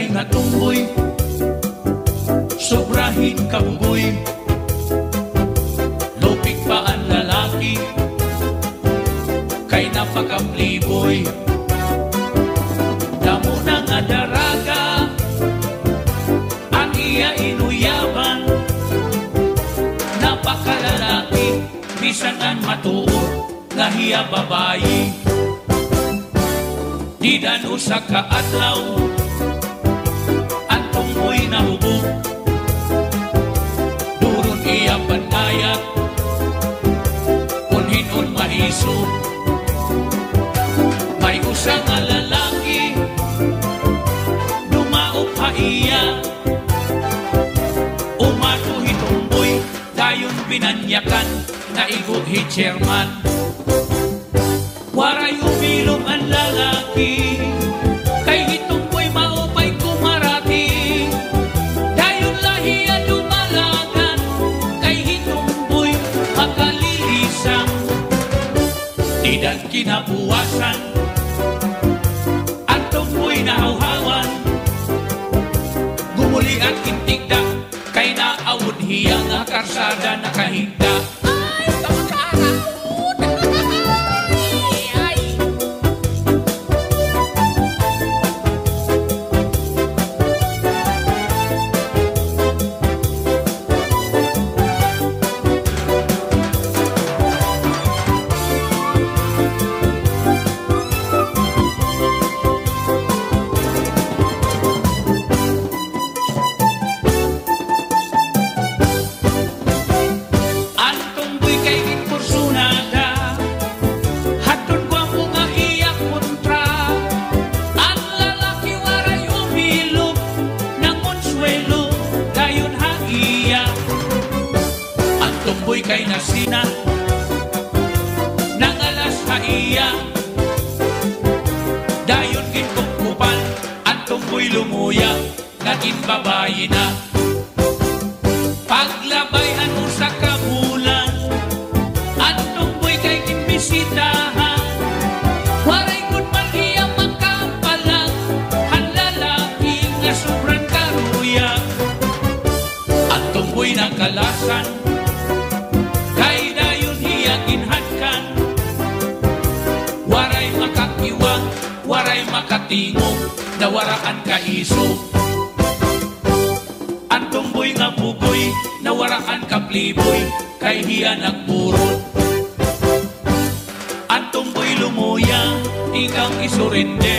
kay nga tumboy, sobrahin kabugoy. Lupig pa ang lalaki, kay napaka-playboy. Damo na nga daraga, ang iya inuyaban. Napakalalaki, bisan ang matuod, nga hiya babayi. Di dan usa ka adlaw, ang tumboy na hubog. Duron iya panayat, unhin-un maiso. May usa nga lalaki, dumaop pa iya. Umato hitumboy, dayon binanyakan, naigot hi chairman. Waray umilom ang lalaki, kay hitumboy maupay kumarati. Dayon lahiya dumalagan, kay hitumboy makalilisang. Didan kinabuwasan, ang tumboy nahawhawan. Gumuli at kintigda, kay naawod hiya nga karsada nakahigda. Kay nasina nang alas haiya, dayon ginkukupan ang tumboy lumuya, naging babayi na. Paglabay mo sa kabulan, ang tumboy kay ginbisitahan. Waray kun man iya makapalang, ang lalaki nga sobrang karuya. Ang tumboy ng kalasan, waray makatingog, nawaraan ka iso. Ang tumboy nga bugoy, nawaraan ka playboy, kay hiya nagburot. Ang tumboy lumuya, ikaw isurinde.